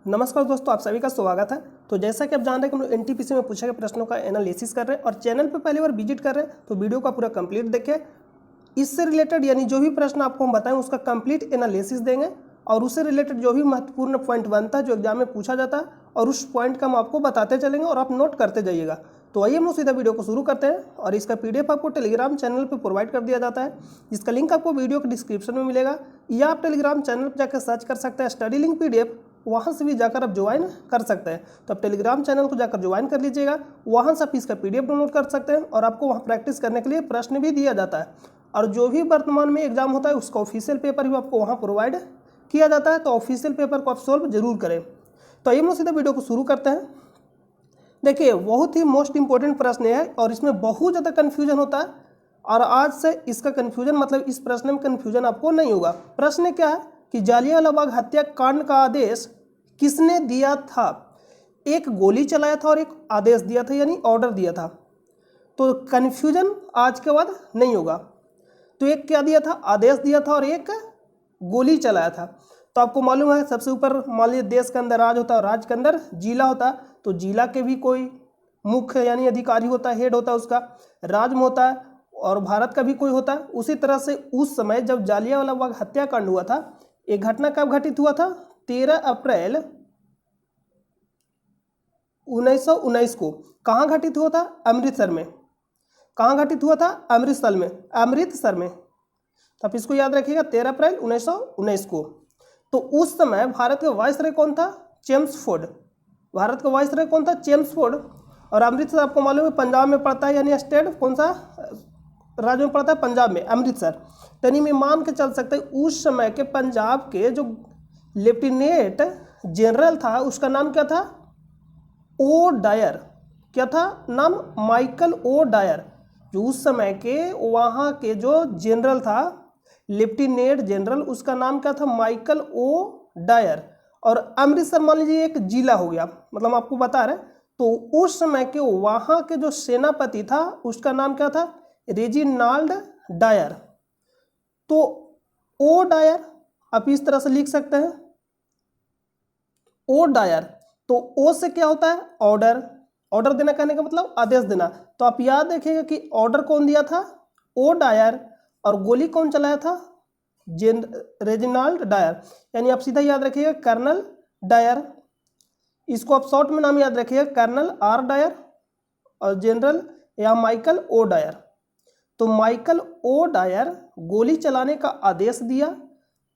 नमस्कार दोस्तों, आप सभी का स्वागत है। तो जैसा कि आप जान रहे हैं कि हम लोग एनटीपीसी में पूछे गए प्रश्नों का एनालिसिस कर रहे हैं और चैनल पे पहली बार विजिट कर रहे हैं तो वीडियो का पूरा कंप्लीट देखें। इससे रिलेटेड यानी जो भी प्रश्न आपको हम बताएं उसका कंप्लीट एनालिसिस देंगे और उससे रिलेटेड जो भी महत्वपूर्ण पॉइंट बनता है जो एग्जाम में पूछा जाता है और उस पॉइंट का हम आपको बताते चलेंगे और आप नोट करते जाइएगा। तो आइए हम लोग सीधा वीडियो को शुरू करते हैं और इसका पीडीएफ आपको टेलीग्राम चैनल पर प्रोवाइड कर दिया जाता है, जिसका लिंक आपको वीडियो के डिस्क्रिप्शन में मिलेगा या आप टेलीग्राम चैनल पर जाकर सर्च कर सकते हैं स्टडी लिंक पीडीएफ, वहाँ से भी जाकर आप ज्वाइन कर सकते हैं। तो आप टेलीग्राम चैनल को जाकर ज्वाइन कर लीजिएगा, वहाँ से आप इसका पीडीएफ डाउनलोड कर सकते हैं और आपको वहाँ प्रैक्टिस करने के लिए प्रश्न भी दिया जाता है और जो भी वर्तमान में एग्जाम होता है उसका ऑफिशियल पेपर भी आपको वहाँ प्रोवाइड किया जाता है। तो ऑफिशियल पेपर को आप सॉल्व जरूर करें। तो आइए हम सीधा वीडियो को शुरू करते हैं। देखिए, बहुत ही मोस्ट इंपॉर्टेंट प्रश्न है और इसमें बहुत ज़्यादा कन्फ्यूजन होता है और आज से इसका कन्फ्यूजन मतलब इस प्रश्न में कन्फ्यूजन आपको नहीं होगा। प्रश्न क्या है कि जालियांवाला बाग हत्याकांड का आदेश किसने दिया था? एक गोली चलाया था और एक आदेश दिया था यानी ऑर्डर दिया था। तो कन्फ्यूजन आज के बाद नहीं होगा। तो एक क्या दिया था? आदेश दिया था और एक गोली चलाया था। तो आपको मालूम है सबसे ऊपर मान लीजिए देश के अंदर राज होता है और राज्य के अंदर जिला होता है, तो जिला के भी कोई मुख्य यानी अधिकारी होता है, हेड होता है उसका, राज्य में होता है और भारत का भी कोई होता है। उसी तरह से उस समय जब जालियांवाला बाग हत्याकांड हुआ था, एक घटना कब घटित हुआ था? 13 अप्रैल 1919 को। कहाँ घटित हुआ था? अमृतसर में। कहाँ घटित हुआ था? अमृतसर में, अमृतसर में। तो आप इसको याद रखिएगा, 13 अप्रैल 1919 को। तो उस समय भारत का वाइसरॉय कौन था? चेम्सफोर्ड। भारत का वाइसरॉय कौन था? चेम्सफोर्ड। और अमृतसर आपको मालूम है पंजाब में पड़ता है, यानी स्टेट कौन सा राज्य में पड़ता है? पंजाब में, अमृतसर। यानी मैं मान के चल सकते उस समय के पंजाब के जो लेफ्टिनेंट जनरल था उसका नाम क्या था? O'Dwyer. क्या था नाम? Michael O'Dwyer. जो उस समय के वहाँ के जो जनरल था, लेफ्टिनेंट जनरल, उसका नाम क्या था? Michael O'Dwyer. और अमृतसर मान लीजिए एक जिला हो गया, मतलब आपको बता रहे। तो उस समय के वहाँ के जो सेनापति था उसका नाम क्या था? Reginald Dyer. तो ओ डायर आप इस तरह से लिख सकते हैं, ओ डायर। तो ओ से क्या होता है? ऑर्डर। ऑर्डर देना कहने का मतलब आदेश देना। तो आप याद रखिएगा कि ऑर्डर कौन दिया था? O'Dwyer. और गोली कौन चलाया था? Reginald Dyer. यानी आप सीधा याद रखिएगा कर्नल डायर। इसको आप शॉर्ट में नाम याद रखिएगा, कर्नल आर डायर और जनरल या माइकल ओ डायर। तो माइकल ओ डायर गोली चलाने का आदेश दिया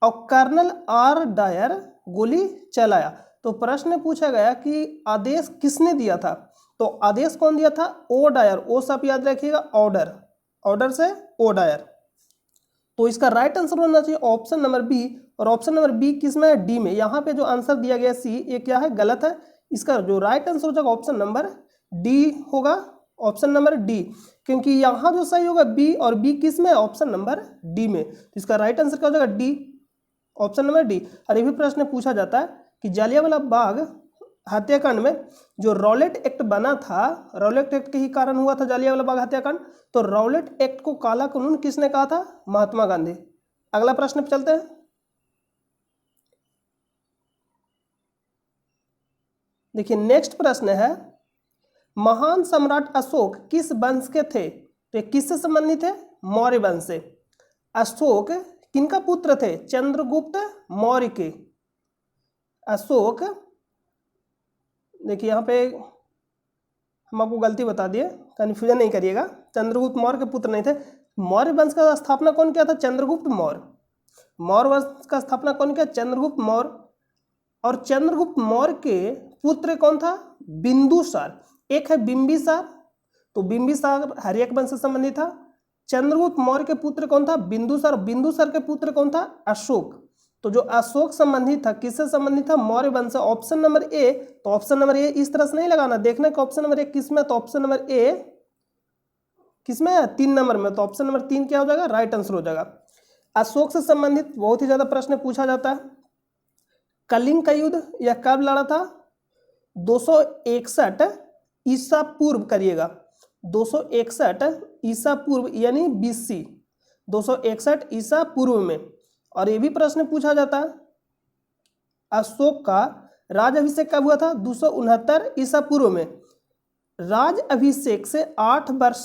और कर्नल आर डायर गोली चलाया। तो प्रश्न पूछा गया कि आदेश किसने दिया था? तो आदेश कौन दिया था? O Dyer. ओ से आप याद रखिएगा ऑर्डर, ऑर्डर से ओ डायर। तो इसका राइट आंसर होना चाहिए ऑप्शन नंबर बी। और ऑप्शन नंबर बी किसमें है? डी में। यहाँ पे जो आंसर दिया गया सी, ये क्या है? गलत है। इसका जो राइट आंसर हो जाएगा ऑप्शन नंबर डी होगा, ऑप्शन नंबर डी। क्योंकि यहाँ जो सही होगा बी, और बी किस में? ऑप्शन नंबर डी में। तो इसका राइट आंसर क्या हो जाएगा? D, option number D. और ये भी प्रश्न पूछा जाता है कि जालियांवाला बाग हत्याकांड में जो रॉलेट एक्ट बना था, रॉलेट एक्ट के ही कारण हुआ था जालियांवाला बाग हत्याकांड। तो रॉलेट एक्ट को काला कानून किसने कहा था? महात्मा गांधी। अगला प्रश्न पे चलते हैं। देखिए नेक्स्ट प्रश्न है, महान सम्राट अशोक किस वंश के थे? तो ये किससे संबंधित है? मौर्य वंश से। अशोक किनका पुत्र थे? चंद्रगुप्त मौर्य के। अशोक, देखिए यहाँ पे हम आपको गलती बता दिए, कन्फ्यूजन नहीं करिएगा। चंद्रगुप्त मौर्य के पुत्र नहीं थे। मौर्य वंश का स्थापना कौन किया था? चंद्रगुप्त मौर्य। मौर्य वंश का स्थापना कौन किया? चंद्रगुप्त मौर्य। और चंद्रगुप्त मौर्य के पुत्र कौन था? बिंदुसार। एक है बिंबिसार, तो बिंबिसार हर्यक वंश से संबंधित था। चंद्रगुप्त मौर्य के पुत्र कौन था? बिंदुसार। बिंदुसार के पुत्र कौन था? अशोक। तो जो अशोक संबंधित था, किससे संबंधित था? मौर्य वंश। ऑप्शन नंबर ए। तो ऑप्शन नंबर ए इस तरह से नहीं लगाना, देखना कि ऑप्शन नंबर ए किसमें। तो ऑप्शन नंबर ए किसमें है? 3 नंबर में। तो ऑप्शन नंबर 3 क्या हो जाएगा? राइट आंसर हो जाएगा। अशोक से संबंधित बहुत ही ज्यादा प्रश्न पूछा जाता है। कलिंग का युद्ध यह कब लड़ा था? 261 ईसा पूर्व, करिएगा 261 ईसा पूर्व यानी BC, 261 ईसा पूर्व में। और ये भी प्रश्न पूछा जाता है, अशोक का राज अभिषेक कब हुआ था? 269 ईसा पूर्व में। राज अभिषेक से 8 वर्ष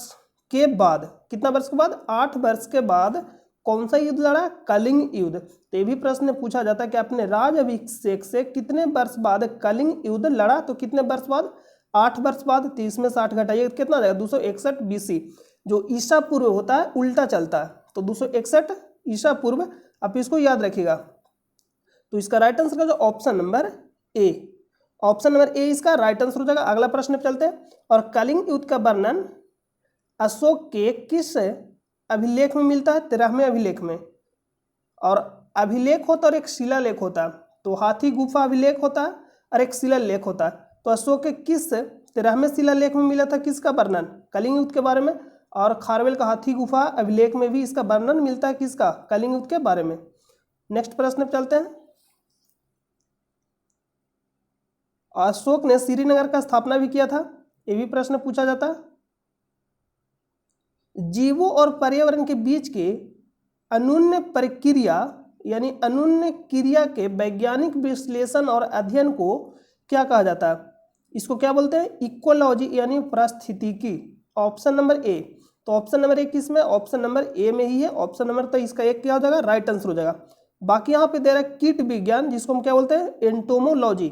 के बाद, कितना वर्ष के बाद? 8 वर्ष के बाद कौन सा युद्ध लड़ा? कलिंग युद्ध। तो ये भी प्रश्न पूछा जाता है कि आपने राज अभिषेक से कितने वर्ष बाद कलिंग युद्ध लड़ा? तो कितने वर्ष बाद? 8 वर्ष बाद। 30 में 60 घटाइए कितना जाएगा? 261 BC। जो ईसा पूर्व होता है उल्टा चलता है, तो 261 ईसा पूर्व। आप इसको याद रखिएगा। तो इसका राइट आंसर का जो ऑप्शन नंबर ए, ऑप्शन नंबर ए इसका राइट आंसर हो जाएगा। अगला प्रश्न पे चलते हैं। और कलिंग युद्ध का वर्णन अशोक के किस अभिलेख में मिलता है? 13वें अभिलेख में। और अभिलेख होता है और एक शिलालेख होता है, तो हाथी गुफा अभिलेख होता है और एक शिलालेख होता है। तो अशोक के किस 13वें शिलालेख में मिला था किसका वर्णन? कलिंग युद्ध के बारे में। और खारवेल का हाथी गुफा अभिलेख में भी इसका वर्णन मिलता है किसका? कलिंग युद्ध के बारे में। नेक्स्ट प्रश्न पे चलते हैं। अशोक ने श्रीनगर का स्थापना भी किया था, ये भी प्रश्न पूछा जाता है। जीवों और पर्यावरण के बीच के अनुन्य प्रक्रिया यानी अनुन्य क्रिया के वैज्ञानिक विश्लेषण और अध्ययन को क्या कहा जाता है? इसको क्या बोलते हैं? इकोलॉजी यानी पारिस्थितिकी। ऑप्शन नंबर ए। तो ऑप्शन नंबर ए किसमें? ऑप्शन नंबर ए में ही है। ऑप्शन नंबर, तो इसका एक क्या हो जाएगा? राइट आंसर हो जाएगा। बाकी यहाँ पे दे रहा है कीट विज्ञान, जिसको हम क्या बोलते हैं? एंटोमोलॉजी।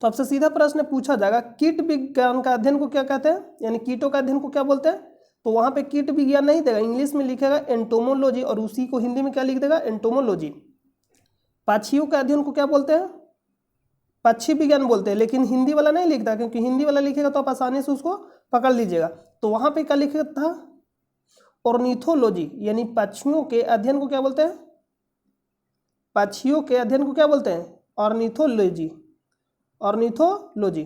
तो आपसे सीधा प्रश्न पूछा जाएगा कीट विज्ञान का अध्ययन को क्या कहते हैं, यानी कीटों का अध्ययन को क्या बोलते हैं? तो वहां पे कीट विज्ञान नहीं देगा, इंग्लिश में लिखेगा एंटोमोलॉजी, और उसी को हिंदी में क्या लिख देगा? एंटोमोलॉजी। पक्षियों का अध्ययन को क्या बोलते हैं? पक्षी विज्ञान बोलते हैं, लेकिन हिंदी वाला नहीं लिखता, क्योंकि हिंदी वाला लिखेगा तो आप आसानी से उसको पकड़ लीजिएगा। तो वहां पे क्या लिखा था? ऑर्निथोलॉजी, यानी पक्षियों के अध्ययन को क्या बोलते हैं? पक्षियों के अध्ययन को क्या बोलते हैं? Ornithology, ornithology.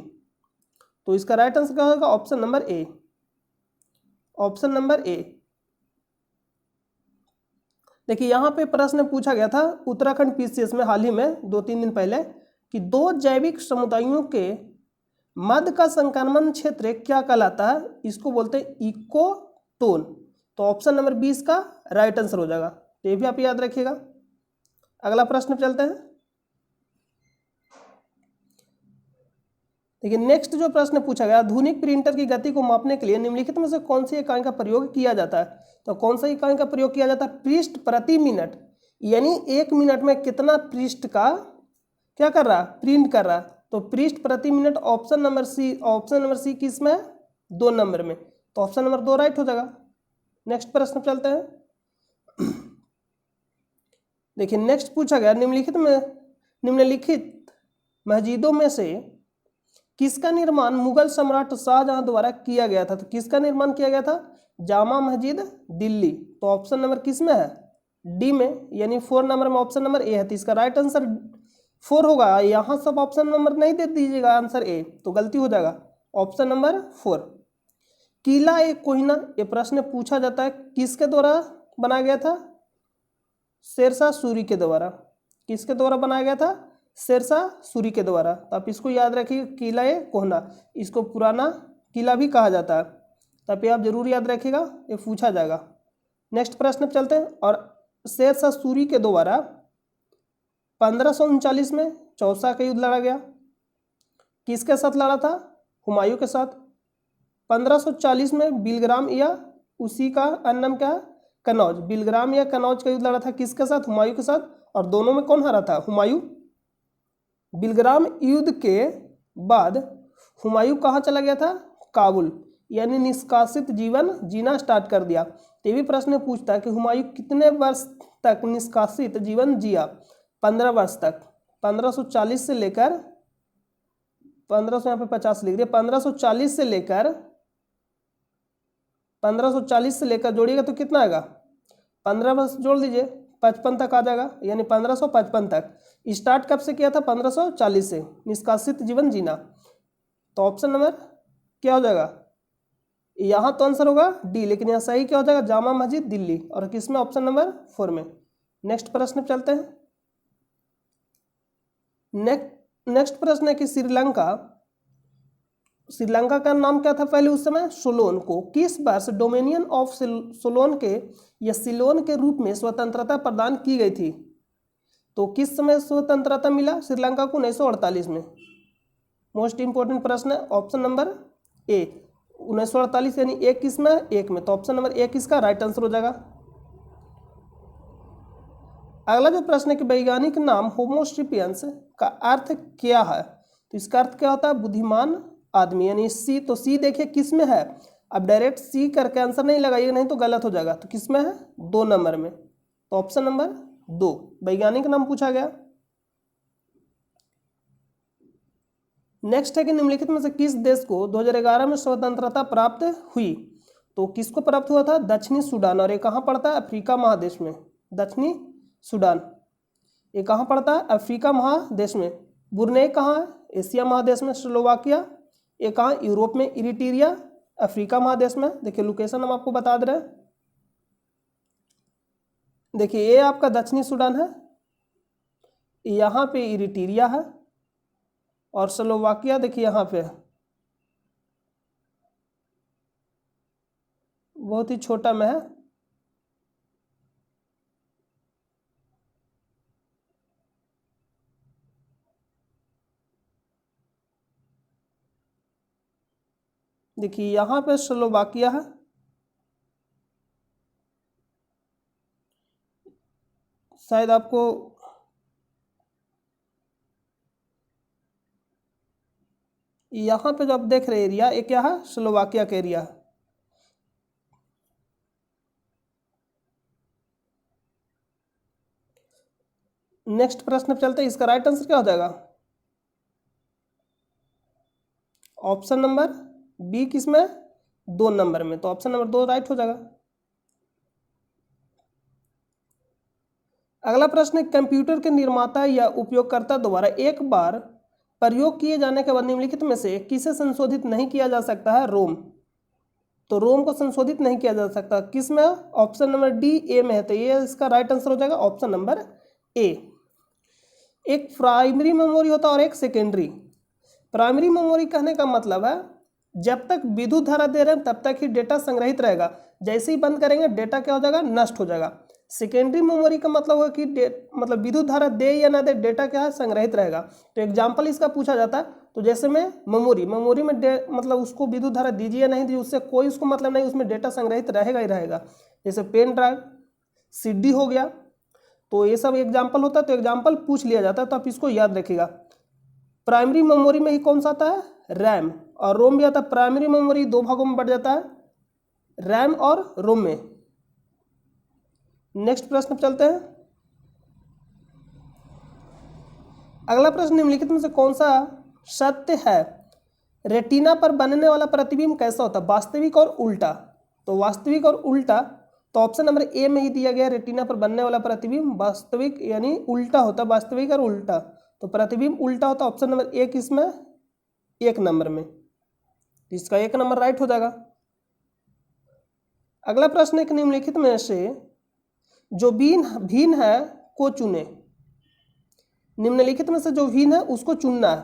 तो इसका राइट आंसर क्या होगा? ऑप्शन नंबर ए, ऑप्शन नंबर ए। देखिए यहां पे प्रश्न पूछा गया था उत्तराखंड PCS में हाल ही में 2-3 दिन पहले कि 2 जैविक समुदायों के मध्य का संक्रमण क्षेत्र क्या कहलाता है? इसको बोलते हैं इकोटोन। तो ऑप्शन नंबर 20 का राइट आंसर हो जाएगा। तो ये भी आप याद रखिएगा। अगला प्रश्न चलते हैं। देखिए नेक्स्ट जो प्रश्न पूछा गया, आधुनिक प्रिंटर की गति को मापने के लिए निम्नलिखित में से कौन सी इकाई का प्रयोग किया जाता है? तो कौन सा इकाई का प्रयोग किया जाता है? पृष्ठ प्रति मिनट, यानी 1 मिनट में कितना पृष्ठ का क्या कर रहा? प्रिंट कर रहा। तो पृष्ठ प्रति minute option number C, option number C किसमें है? 2 नंबर में। तो ऑप्शन नंबर 2 राइट हो जाएगा। नेक्स्ट प्रश्न चलते हैं। देखिए नेक्स्ट पूछा गया निम्नलिखित मस्जिदों में से किसका निर्माण मुगल सम्राट शाहजहां द्वारा किया गया था? तो किसका निर्माण किया गया था? जामा मस्जिद दिल्ली। तो ऑप्शन नंबर किस में है? डी में, यानी 4 नंबर में ऑप्शन नंबर ए है। तो इसका राइट आंसर 4 होगा। यहाँ सब ऑप्शन नंबर नहीं दे दीजिएगा, आंसर ए, तो गलती हो जाएगा। Option number 4। किला ए कोहिना, ये प्रश्न पूछा जाता है किसके द्वारा बनाया गया था? शेरशाह सूरी के द्वारा। किसके द्वारा बनाया गया था? शेरशाह सूरी के द्वारा। तो आप इसको याद रखिए, किला ए कोहिना, इसको पुराना किला भी कहा जाता है। तो आप आप जरूर याद रखिएगा, ये पूछा जाएगा। नेक्स्ट प्रश्न चलते हैं। और शेरशाह सूरी के द्वारा 1539 में चौसा का युद्ध लड़ा गया। किसके साथ लड़ा था? हुमायूं के साथ। 1540 में बिलग्राम या उसी का अन्य नाम क्या? कनौज। बिलग्राम या कनौज का युद्ध लड़ा था किसके साथ? हुमायूं के साथ। और दोनों में कौन हारा था? हुमायूं। बिलग्राम युद्ध के बाद हुमायूं कहाँ चला गया था? काबुल, यानी निष्कासित जीवन जीना स्टार्ट कर दिया। तो ये भी प्रश्न पूछता है कि हुमायूं कितने वर्ष तक निष्कासित जीवन जिया? 15 वर्ष तक। 1540 से लेकर 1500 यहाँ पे 50 लिख दिया, 1540 से लेकर 1540 से लेकर जोड़िएगा तो कितना आएगा? 15 वर्ष जोड़ दीजिए, 55 तक आ जाएगा, यानी 1555 तक। स्टार्ट कब से किया था? 1540 से निष्कासित जीवन जीना। तो ऑप्शन नंबर क्या हो जाएगा? यहाँ तो आंसर होगा डी, लेकिन यहाँ सही क्या हो जाएगा? जामा मस्जिद दिल्ली। और किसमें? ऑप्शन नंबर 4 में। नेक्स्ट प्रश्न चलते हैं। नेक्स्ट प्रश्न है कि श्रीलंका का नाम क्या था पहले उस समय? सोलोन। को किस वर्ष डोमिनियन ऑफ सोलोन के या सिलोन के रूप में स्वतंत्रता प्रदान की गई थी? तो किस समय स्वतंत्रता मिला श्रीलंका को? 1948 में। मोस्ट इंपॉर्टेंट प्रश्न है, ऑप्शन नंबर ए 1948 यानी एक किस में? एक में। तो ऑप्शन नंबर ए किसका राइट आंसर हो जाएगा। अगला जो प्रश्न है कि वैज्ञानिक नाम होमो सेपियंस का अर्थ क्या है? तो इसका अर्थ क्या होता है? बुद्धिमान आदमी, यानी सी। तो सी देखिए किस में है, अब डायरेक्ट सी करके आंसर नहीं लगाइएगा, नहीं तो गलत हो जाएगा। तो किस में है? 2 नंबर में। तो ऑप्शन नंबर 2 वैज्ञानिक नाम पूछा गया। नेक्स्ट है कि निम्नलिखित में से किस देश को 2011 में स्वतंत्रता प्राप्त हुई? तो किसको प्राप्त हुआ था? दक्षिणी सूडान। और ये कहाँ पड़ता है? अफ्रीका महादेश में। दक्षिणी सूडान ये कहाँ पड़ता है? अफ्रीका महादेश में। ब्रुनेई कहाँ है? एशिया महादेश में। स्लोवाकिया ये कहाँ? यूरोप में। इरिट्रिया अफ्रीका महादेश में। देखिए लोकेशन हम आपको बता दे रहे हैं। देखिए ये आपका दक्षिणी सूडान है, यहाँ पे इरिट्रिया है, और स्लोवाकिया देखिए यहाँ पे बहुत ही छोटा में है। देखिए यहाँ पे स्लोवाकिया है, शायद आपको यहाँ पे जो आप देख रहे एरिया ये क्या है? स्लोवाकिया का एरिया है। नेक्स्ट प्रश्न पे चलते हैं, इसका राइट आंसर क्या हो जाएगा? ऑप्शन नंबर बी किसमें? 2 नंबर में। तो ऑप्शन नंबर 2 राइट हो जाएगा। अगला प्रश्न है, कंप्यूटर के निर्माता या उपयोगकर्ता द्वारा एक बार प्रयोग किए जाने के बाद निम्नलिखित में से किसे संशोधित नहीं किया जा सकता है? रोम। तो रोम को संशोधित नहीं किया जा सकता, किस में? ऑप्शन नंबर डी ए में है। तो ये इसका राइट आंसर हो जाएगा ऑप्शन नंबर ए। एक प्राइमरी मेमोरी होता है और एक सेकेंडरी। प्राइमरी मेमोरी कहने का मतलब है जब तक विद्युत धारा दे रहे हैं तब तक ही डेटा संग्रहित रहेगा, जैसे ही बंद करेंगे डेटा क्या हो जाएगा? नष्ट हो जाएगा। सेकेंडरी मेमोरी का मतलब है कि मतलब विद्युत धारा दे या ना दे डेटा क्या है? संग्रहित रहेगा। तो एग्जाम्पल इसका पूछा जाता है, तो जैसे में मेमोरी में मतलब उसको विद्युत धारा दीजिए या नहीं दीजिए उससे कोई उसको मतलब नहीं, उसमें डेटा संग्रहित रहेगा ही रहेगा। जैसे पेन ड्राइव, सीडी हो गया, तो ये सब एग्जाम्पल होता है। तो एग्जाम्पल पूछ लिया जाता है, तो आप इसको याद रखिएगा। प्राइमरी मेमोरी में ही कौन सा आता है? रैम। और रोम भी आता है। प्राइमरी मेमोरी 2 भागों में बढ़ जाता है, रैम और रोम में। नेक्स्ट प्रश्न पे चलते हैं। अगला प्रश्न, निम्नलिखित में से कौन सा सत्य है? रेटिना पर बनने वाला प्रतिबिंब कैसा होता है? वास्तविक और उल्टा। तो वास्तविक और उल्टा, तो ऑप्शन नंबर ए में ही दिया गया। रेटिना पर बनने वाला प्रतिबिंब वास्तविक यानी उल्टा होता है, वास्तविक और उल्टा। तो प्रतिबिंब उल्टा होता है। ऑप्शन नंबर ए किसमें? 1 नंबर में। इसका 1 नंबर राइट हो जाएगा। अगला प्रश्न है, निम्नलिखित में से जो भिन्न है को चुने। निम्नलिखित में से जो भिन्न है उसको चुनना है।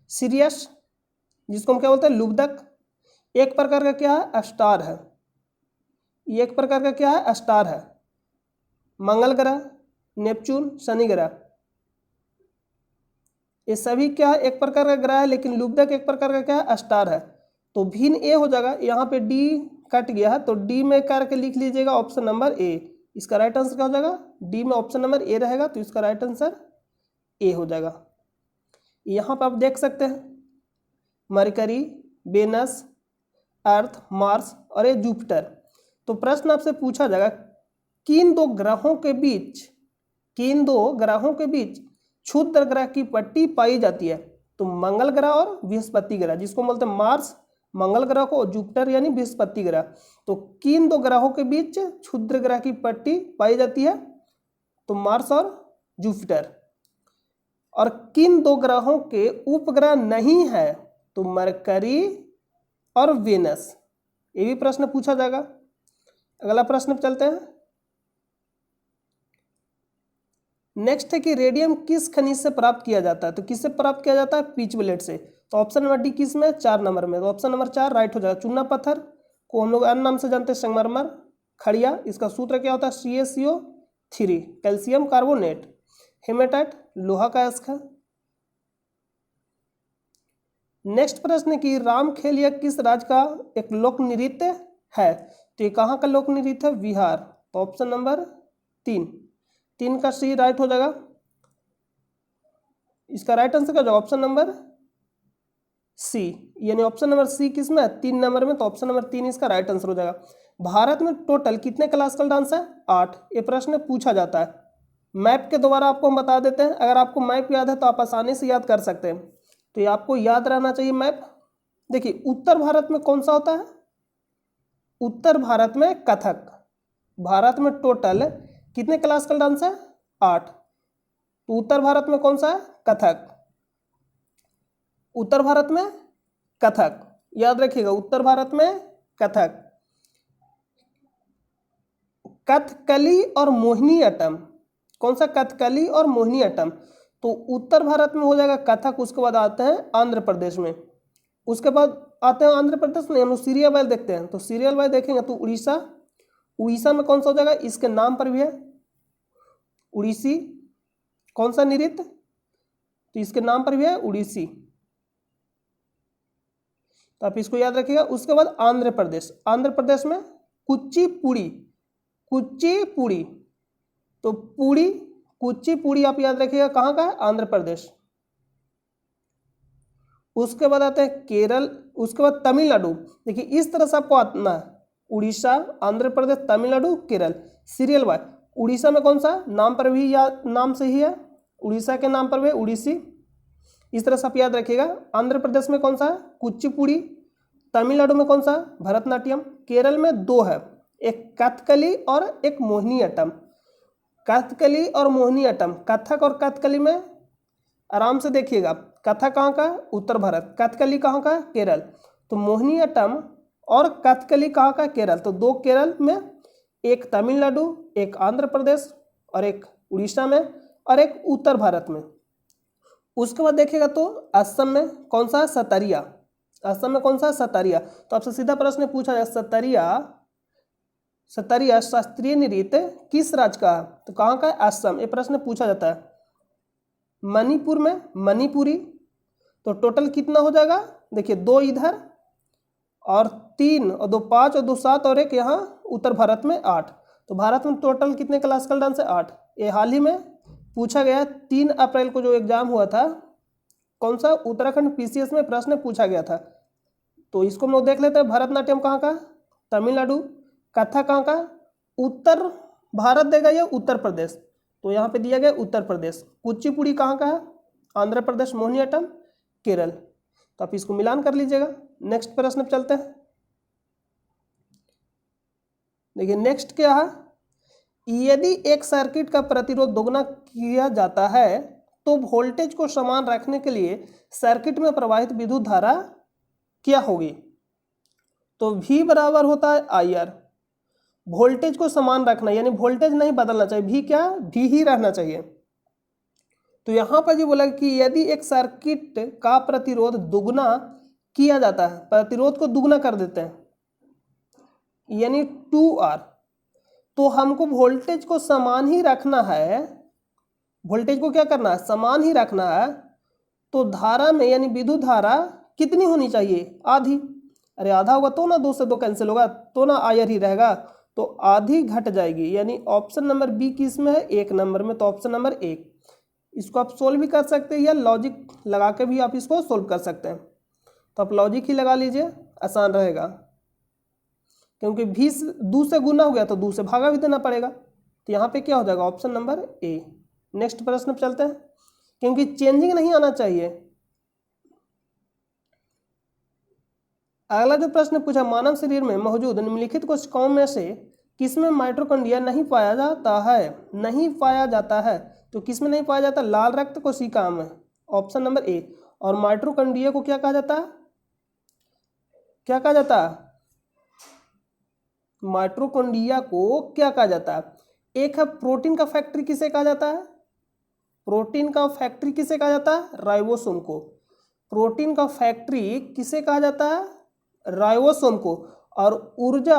सीरियस, जिसको हम क्या बोलते हैं? लुब्धक। एक प्रकार का क्या है? स्टार है। एक प्रकार का क्या है? स्टार है। मंगल ग्रह, नेपच्यून, शनि ग्रह, ये सभी क्या है? एक प्रकार का ग्रह है, लेकिन लुब्धक एक प्रकार का क्या है? स्टार है। तो भिन्न ए हो जाएगा। यहाँ पे डी कट गया है, तो डी में करके लिख लीजिएगा ऑप्शन नंबर ए। इसका राइट आंसर क्या हो जाएगा? डी में ऑप्शन नंबर ए रहेगा, तो इसका राइट आंसर ए हो जाएगा। यहाँ पर आप देख सकते हैं मरकरी, वेनस, अर्थ, मार्स और ये जुपिटर। तो प्रश्न आपसे पूछा जाएगा किन दो ग्रहों के बीच क्षुद्र ग्रह की पट्टी पाई जाती है? तो मंगल ग्रह और बृहस्पति ग्रह, जिसको बोलते हैं मार्स मंगल ग्रह को, और जुपिटर यानी बृहस्पति ग्रह। तो किन 2 ग्रहों के बीच क्षुद्र ग्रह की पट्टी पाई जाती है? तो मार्स और जुपिटर। और किन 2 ग्रहों के उपग्रह नहीं है? तो मरकरी और वेनस। ये भी प्रश्न पूछा जाएगा। अगला प्रश्न पे चलते हैं। नेक्स्ट है कि रेडियम किस खनिज से प्राप्त किया जाता है? तो किससे प्राप्त किया जाता है? पिच ब्लेड से। तो ऑप्शन नंबर डी किस में? 4 नंबर में। तो ऑप्शन नंबर 4 राइट हो जाएगा। चूना पत्थर को हम लोग अन्य नाम से जानते हैं संगमरमर, खड़िया, इसका सूत्र क्या होता है? CaCO3, calcium carbonate. हेमेटाइट लोहा का अयस्क है। नेक्स्ट प्रश्न है कि रामखेल यह किस राज्य का एक लोक नृत्य है? तो ये कहाँ का लोक नृत्य है? बिहार। तो ऑप्शन नंबर 3 का सी राइट हो जाएगा। इसका राइट आंसर क्या होगा? ऑप्शन नंबर सी, यानी ऑप्शन नंबर सी किस में है? 3 नंबर में, तो ऑप्शन नंबर 3 इसका राइट आंसर हो जाएगा। भारत में टोटल कितने क्लासिकल डांस है? 8। ये प्रश्न पूछा जाता है। मैप के द्वारा आपको हम बता देते हैं, अगर आपको मैप याद है तो आप आसानी से याद कर सकते हैं। तो ये आपको याद रहना चाहिए मैप। देखिए उत्तर भारत में कौन सा होता है? उत्तर भारत में कथक। भारत में टोटल कितने क्लासिकल डांस है? 8। तो उत्तर भारत में कौन सा है? कथक। उत्तर भारत में कथक, याद रखिएगा, उत्तर भारत में कथक। कथकली और मोहिनीअट्टम, कौन सा? कथकली और मोहिनीअट्टम। तो उत्तर भारत में हो जाएगा कथक। उसके बाद आते हैं आंध्र प्रदेश में, उसके बाद आते हैं आंध्र प्रदेश में हम लोग सीरियल वाइज देखते हैं। तो सीरियल वाइज देखेंगे तो उड़ीसा, उड़ीसा में कौन सा हो जाएगा? इसके नाम पर भी है उड़ीसी। कौन सा नृत्य? तो इसके नाम पर भी है उड़ीसी, तो आप इसको याद रखिएगा। उसके बाद आंध्र प्रदेश, आंध्र प्रदेश में कुचिपुड़ी, कुचिपुड़ी। तो पुड़ी, कुचिपुड़ी आप याद रखिएगा, कहाँ का है? आंध्र प्रदेश। उसके बाद आते हैं केरल, उसके बाद तमिलनाडु। देखिए इस तरह से आपको आना है, उड़ीसा, आंध्र प्रदेश, तमिलनाडु, केरल, सीरियल वाइज। उड़ीसा में कौन सा? नाम पर भी या नाम से ही है, उड़ीसा के नाम पर भी उड़ीसी। इस तरह से आप याद रखिएगा। आंध्र प्रदेश में कौन सा है? कुचिपुड़ी। तमिलनाडु में कौन सा? भरतनाट्यम। केरल में 2 है, एक कथकली और एक मोहिनीअट्टम। कथकली और मोहिनीअट्टम, कथक और कथकली में आराम से देखिएगा। कथक कहाँ का? उत्तर भारत। कथकली कहाँ का? केरल। तो मोहिनीअट्टम और कथकली कहाँ का? केरल। तो 2 केरल में, एक तमिलनाडु, एक आंध्र प्रदेश और एक उड़ीसा में और एक उत्तर भारत में। उसके बाद देखिएगा तो असम में कौन सा? सतरिया। असम में कौन सा? सतरिया। तो आपसे सीधा प्रश्न पूछा जाए, सतरिया, सतरिया शास्त्रीय नृत्य किस राज्य का है? तो कहाँ का है? असम। ये प्रश्न पूछा जाता है। मणिपुर में मणिपुरी। तो टोटल कितना हो जाएगा? देखिए 2 इधर और 3 और 2 5 और 2 7 और एक यहाँ उत्तर भारत में 8। तो भारत में टोटल कितने क्लासिकल डांस है? 8। ये हाल ही में पूछा गया, 3 अप्रैल को जो एग्जाम हुआ था, कौन सा? उत्तराखंड पीसीएस में प्रश्न पूछा गया था। तो इसको हम लोग देख लेते हैं। भरतनाट्यम कहाँ का? तमिलनाडु। कथक कहाँ का? उत्तर भारत देगा या उत्तर प्रदेश? तो यहाँ पे दिया गया उत्तर प्रदेश। कुचिपुड़ी कहाँ का है? आंध्र प्रदेश। मोहिनीअट्टम केरल। तो आप इसको मिलान कर लीजिएगा। नेक्स्ट प्रश्न पे चलते हैं। देखिए नेक्स्ट क्या है? यदि एक सर्किट का प्रतिरोध दोगुना किया जाता है तो वोल्टेज को समान रखने के लिए सर्किट में प्रवाहित विद्युत धारा क्या होगी? तो V बराबर होता है IR। वोल्टेज को समान रखना यानी वोल्टेज नहीं बदलना चाहिए, V क्या? V ही रहना चाहिए। तो यहां पर जो बोला कि यदि एक सर्किट का प्रतिरोध दुगुना किया जाता है, प्रतिरोध को दुगुना कर देते हैं यानी 2R, तो हमको वोल्टेज को समान ही रखना है। वोल्टेज को क्या करना है? समान ही रखना है। तो धारा में यानी विद्युत धारा कितनी होनी चाहिए? आधी। अरे आधा होगा तो ना 2 से 2 कैंसिल होगा, तो ना आयर ही रहेगा, तो आधी घट जाएगी। यानी ऑप्शन नंबर बी किस में है? 1 नंबर में। तो ऑप्शन नंबर 1। इसको आप सोल्व भी कर सकते हैं या लॉजिक लगा के भी आप इसको सोल्व कर सकते हैं। तो आप लॉजिक ही लगा लीजिए, आसान रहेगा, क्योंकि 20 2 से गुना हो गया तो 2 से भागा भी देना पड़ेगा। तो यहाँ पे क्या हो जाएगा? ऑप्शन नंबर ए। नेक्स्ट प्रश्न पे चलते हैं, क्योंकि चेंजिंग नहीं आना चाहिए। अगला जो प्रश्न पूछा, मानव शरीर में मौजूद निम्नलिखित कोशिकाओं में से किसमें माइटोकॉन्ड्रिया नहीं पाया जाता है? नहीं पाया जाता है। तो किसमें नहीं पाया जाता? लाल रक्त कोशिका में, ऑप्शन नंबर ए। और माइटोकॉन्ड्रिया को क्या कहा जाता है? क्या कहा जाता है? माइटोकॉन्ड्रिया को क्या कहा जाता है? एक है प्रोटीन का फैक्ट्री, किसे कहा जाता है? प्रोटीन का फैक्ट्री किसे कहा जाता है? राइबोसोम को। प्रोटीन का फैक्ट्री किसे कहा जाता है? राइबोसोम को। और ऊर्जा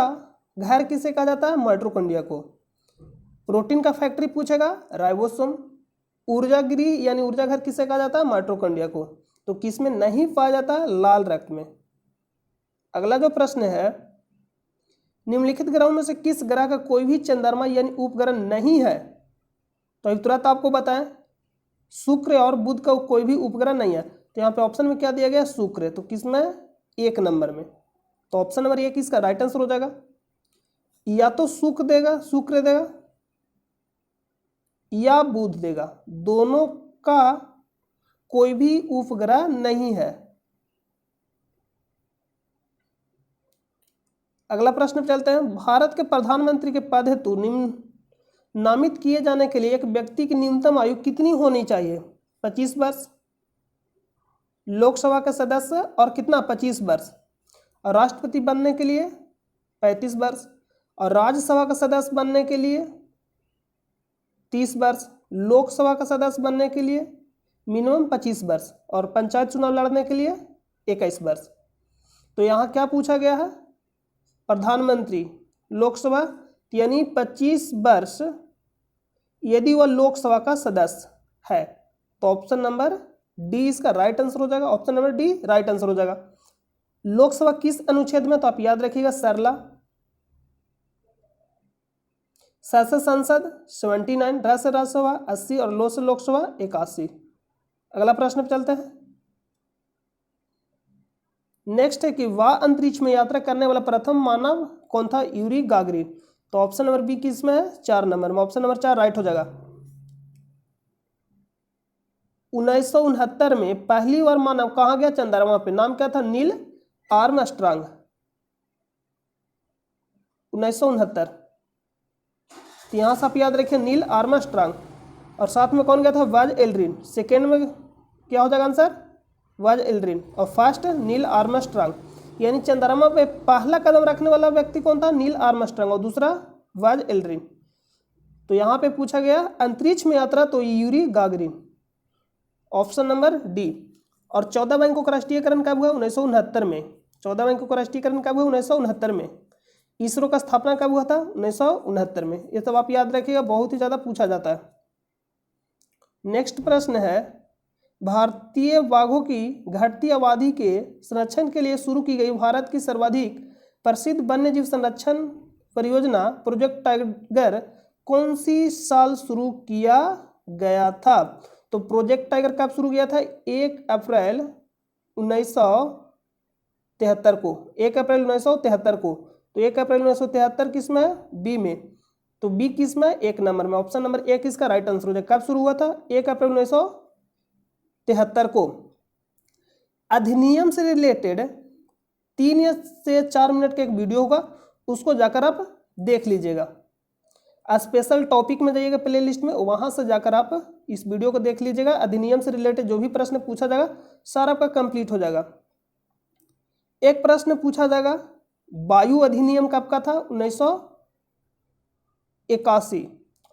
घर किसे कहा जाता है? माइटोकॉन्ड्रिया को। प्रोटीन का फैक्ट्री पूछेगा, राइबोसोम। ऊर्जा गृह यानी ऊर्जा घर किसे कहा जाता है? माइटोकॉन्ड्रिया को। तो किस में नहीं पाया जाता? लाल रक्त में। अगला जो प्रश्न है, निम्नलिखित ग्रहों में से किस ग्रह का कोई भी चंद्रमा यानी उपग्रह नहीं है? तो अभी तुरंत आपको बताएं, शुक्र और बुध का कोई भी उपग्रह नहीं है। तो यहाँ पे ऑप्शन में क्या दिया गया? शुक्र। तो किसमें? 1 नंबर में। तो ऑप्शन नंबर 1 इसका राइट आंसर हो जाएगा। या तो शुक्र देगा या बुध देगा, दोनों का कोई भी उपग्रह नहीं है। अगला प्रश्न पे चलते हैं। भारत के प्रधानमंत्री के पद हेतु निम्न नामित किए जाने के लिए एक व्यक्ति की न्यूनतम आयु कितनी होनी चाहिए? 25 वर्ष। लोकसभा के सदस्य और कितना? 25 वर्ष। और राष्ट्रपति बनने के लिए 35 वर्ष। और राज्यसभा का सदस्य बनने के लिए 30 वर्ष। लोकसभा का सदस्य बनने के लिए मिनिमम 25 वर्ष और पंचायत चुनाव लड़ने के लिए 21 वर्ष। तो यहाँ क्या पूछा गया है? प्रधानमंत्री, लोकसभा यानी 25 वर्ष यदि वह लोकसभा का सदस्य है। तो ऑप्शन नंबर डी इसका राइट आंसर हो जाएगा। Option number D right answer हो जाएगा। लोकसभा किस अनुच्छेद में? तो आप याद रखिएगा सरला। स से संसद 79, र से राज्यसभा 80 और लो से लोकसभा 81। अगला प्रश्न पे चलते हैं। नेक्स्ट है कि वह अंतरिक्ष में यात्रा करने वाला प्रथम मानव कौन था? Yuri Gagarin. तो ऑप्शन नंबर बी किसमें है? 4 नंबर में। ऑप्शन नंबर 4 राइट हो जाएगा। 1969 में पहली बार मानव कहाँ गया? चंद्रमा पे। नाम क्या था? Neil Armstrong. 1969। तो यहां से आप याद रखिए नील आर्मस्ट्रांग। और साथ में कौन गया था? Buzz Aldrin. सेकेंड में क्या हो जाएगा आंसर? Buzz Aldrin. और फर्स्ट नील आर्मस्ट्रांग। यानी चंद्रमा पे पहला कदम रखने वाला व्यक्ति कौन था? Neil Armstrong. और दूसरा बज एल्ड्रिन। तो यहाँ पे पूछा गया अंतरिक्ष में यात्रा, तो Yuri Gagarin. Option number D. और 14 बैंकों का राष्ट्रीयकरण कब हुआ? 1969 में। 14 बैंकों का राष्ट्रीयकरण कब हुआ? 1969 में। इसरो का स्थापना कब हुआ था? 1969 में। ये सब आप याद रखिएगा, बहुत ही ज्यादा पूछा जाता है। नेक्स्ट प्रश्न है, भारतीय बाघों की घटती आबादी के संरक्षण के लिए शुरू की गई भारत की सर्वाधिक प्रसिद्ध वन्यजीव संरक्षण परियोजना प्रोजेक्ट टाइगर कौन सी साल शुरू किया गया था? तो प्रोजेक्ट टाइगर कब शुरू किया था? 1 अप्रैल 1973 को। 1 अप्रैल 1973 को। तो 1 अप्रैल 1973 किस में है? बी में। तो बी किस में? 1 नंबर में। ऑप्शन नंबर 1 इसका राइट आंसर हो जाएगा। कब शुरू हुआ था? 1 अप्रैल 1973 को। अधिनियम से रिलेटेड 3 से 4 मिनट का एक वीडियो होगा, उसको जाकर आप देख लीजिएगा। स्पेशल टॉपिक में जाइएगा प्ले लिस्ट में, वहां से जाकर आप इस वीडियो को देख लीजिएगा। अधिनियम से रिलेटेड जो भी प्रश्न पूछा जाएगा सारा आपका कंप्लीट हो जाएगा। एक प्रश्न पूछा जाएगा वायु अधिनियम कब का था? 1981।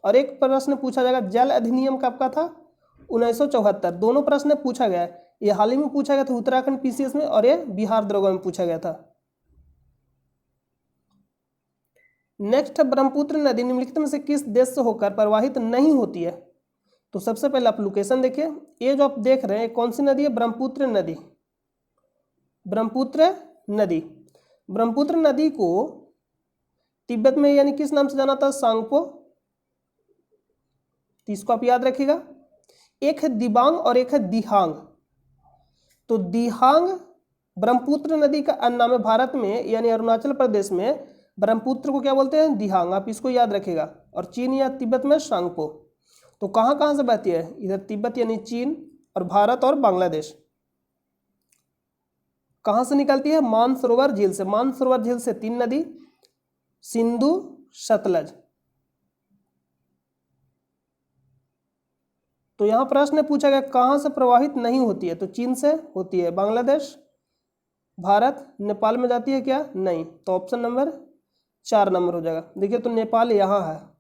और एक प्रश्न पूछा जाएगा जल अधिनियम कब का था? 1974। दोनों प्रश्न पूछा गया है। ये हाल ही में पूछा गया था उत्तराखंड पीसीएस में, और ये बिहार दरोगा में पूछा गया था। नेक्स्ट, ब्रह्मपुत्र नदी निम्नलिखित में से किस देश से होकर प्रवाहित नहीं होती है? तो सबसे पहले आप लोकेशन देखिए। ये जो आप देख रहे हैं कौन सी नदी है? ब्रह्मपुत्र नदी। ब्रह्मपुत्र नदी। ब्रह्मपुत्र नदी को तिब्बत में यानी किस नाम से जाना था? सांगपो। तो इसको आप याद रखिएगा। एक है दिबांग और एक है दिहांग। तो दिहांग ब्रह्मपुत्र नदी का अन्य नाम है। भारत में यानी अरुणाचल प्रदेश में ब्रह्मपुत्र को क्या बोलते हैं? दिहांग। आप इसको याद रखिएगा। और चीन या तिब्बत में सांगपो। तो कहाँ कहाँ से बहती है? इधर तिब्बत यानी चीन, और भारत और बांग्लादेश। कहाँ से निकलती है? मानसरोवर झील से। मानसरोवर झील से 3 नदी, सिंधु, सतलज। तो यहां प्रश्न पूछा गया कहां से प्रवाहित नहीं होती है? तो चीन से होती है। बांग्लादेश, भारत, नेपाल में जाती है क्या? नहीं। तो ऑप्शन नंबर 4 नंबर हो जाएगा। देखिए तो नेपाल यहाँ है।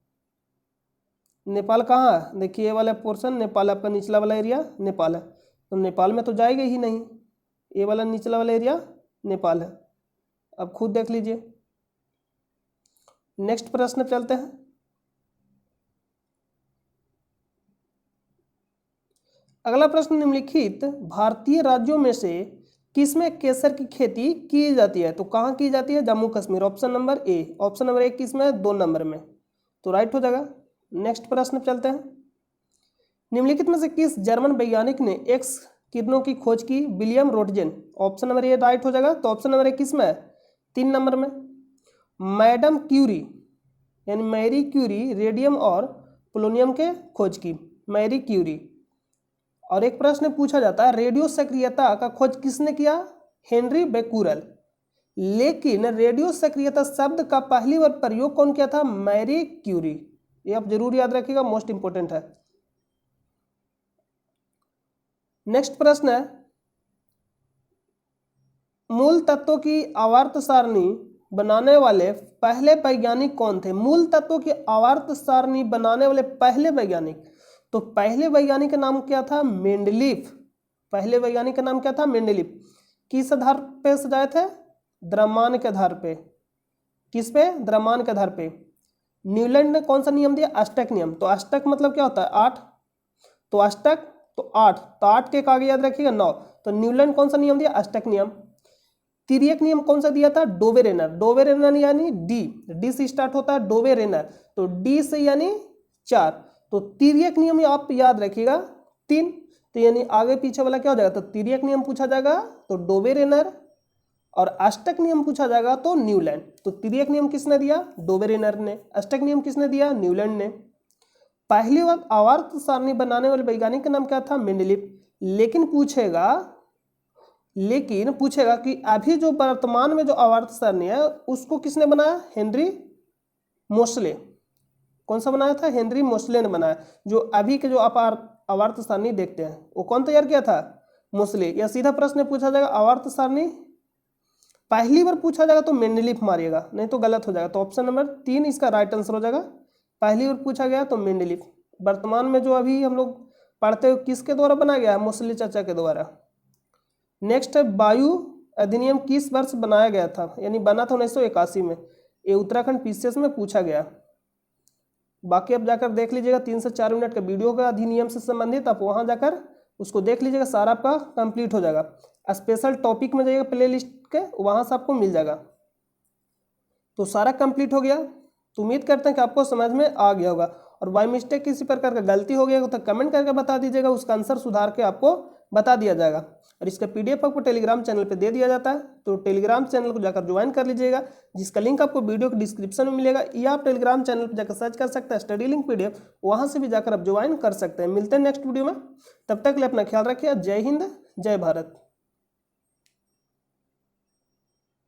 नेपाल कहाँ है? देखिए ये वाला पोर्शन नेपाल, आपका निचला वाला एरिया नेपाल है। तो नेपाल में तो जाएगा ही नहीं। ये वाला निचला वाला एरिया नेपाल है। अब खुद देख लीजिए। नेक्स्ट प्रश्न चलते हैं। अगला प्रश्न, निम्नलिखित भारतीय राज्यों में से किसमें केसर की खेती की जाती है? तो कहाँ की जाती है? जम्मू कश्मीर, ऑप्शन नंबर ए। ऑप्शन नंबर ए किसमें है? 2 नंबर में, तो राइट हो जाएगा। नेक्स्ट प्रश्न चलते हैं, निम्नलिखित में से किस जर्मन वैज्ञानिक ने एक्स किरणों की खोज की? William Roentgen, option number A right हो जाएगा। तो ऑप्शन नंबर ए किसमें है? 3 नंबर में। मैडम क्यूरी यानी मैरी क्यूरी रेडियम और पोलोनियम के खोज की, मैरी क्यूरी। और एक प्रश्न पूछा जाता है, रेडियो सक्रियता का खोज किसने किया? Henry Becquerel. लेकिन रेडियो सक्रियता शब्द का पहली बार प्रयोग कौन किया था? Marie Curie. ये आप जरूर याद रखिएगा, मोस्ट इंपोर्टेंट है। नेक्स्ट प्रश्न है, मूल तत्वों की आवर्त सारणी बनाने वाले पहले वैज्ञानिक कौन थे? मूल तत्वों की आवर्त सारणी बनाने वाले पहले वैज्ञानिक, तो पहले वैज्ञानिक का नाम क्या था? मेंडलीफ। पहले वैज्ञानिक का नाम क्या था? मेंडलीफ। किस आधार पे सजाए थे? द्रव्यमान के आधार पे। किस पे? द्रव्यमान के आधार पे। न्यूलैंड ने कौन सा नियम दिया? अष्टक नियम। तो अष्टक मतलब क्या होता है? 8। तो अष्टक तो 8, तो 8 के आगे याद रखिएगा 9। तो न्यूलैंड कौन सा नियम दिया? अष्टक नियम। तिर्यक नियम कौन सा दिया था? डोवेरेनर। डोवेरेनर यानी डी से स्टार्ट होता है डोवेरेनर, तो डी से यानी 4। तो तिर्यक नियम आप याद रखिएगा 3। तो यानी आगे पीछे वाला क्या हो जाएगा? तो तिर्यक नियम पूछा जाएगा तो डोवेरेनर, और अष्टक नियम पूछा जाएगा तो न्यूलैंड। तो तिर्यक नियम किसने दिया? डोवेरेनर ने। अष्टक नियम किसने दिया? न्यूलैंड ने। पहली बार आवर्त सारणी बनाने वाले वैज्ञानिक का नाम क्या था? मेंडलीफ। लेकिन पूछेगा कि अभी जो वर्तमान में जो आवर्त सारणी है उसको किसने बनाया? हेनरी मोसले। कौन सा बनाया था? हेनरी मोसले ने बनाया। जो अभी के जो आवर्त सारणी देखते हैं वो कौन तैयार किया था? मोसले। या सीधा प्रश्न पूछा जाएगा आवर्त सारणी पहली बार पूछा जाएगा तो मेंडलीफ मारिएगा, नहीं तो गलत हो जाएगा। तो ऑप्शन नंबर 3 इसका राइट आंसर हो जाएगा। पहली बार पूछा गया तो मेंडलीफ। वर्तमान में जो अभी हम लोग पढ़ते हुए किसके द्वारा बनाया गया है? मोसले चाचा के द्वारा। नेक्स्ट है, वायु अधिनियम किस वर्ष बनाया गया था? यानी बना था 1981 में। ये उत्तराखंड पीसीएस में पूछा गया। बाकी अब जाकर देख लीजिएगा, 3 से 4 मिनट का वीडियो का अधिनियम से संबंधित, आप वहां जाकर उसको देख लीजिएगा, सारा आपका कंप्लीट हो जाएगा। स्पेशल टॉपिक में जाइएगा प्ले लिस्ट के, वहां से आपको मिल जाएगा। तो सारा कंप्लीट हो गया। तो उम्मीद करते हैं कि आपको समझ में आ गया होगा। और बाय मिस्टेक किसी प्रकार का गलती हो गया तो कमेंट करके बता दीजिएगा, उसका आंसर सुधार के आपको बता दिया जाएगा। और इसका पीडीएफ आपको टेलीग्राम चैनल पे दे दिया जाता है, तो टेलीग्राम चैनल को जाकर ज्वाइन कर लीजिएगा, जिसका लिंक आपको वीडियो के डिस्क्रिप्शन में मिलेगा, या आप टेलीग्राम चैनल पर जाकर सर्च कर सकते हैं स्टडी लिंक पीडीएफ, वहां से भी जाकर आप ज्वाइन कर सकते हैं। मिलते हैं नेक्स्ट वीडियो में, तब तक के लिए अपना ख्याल रखिए। जय हिंद, जय भारत।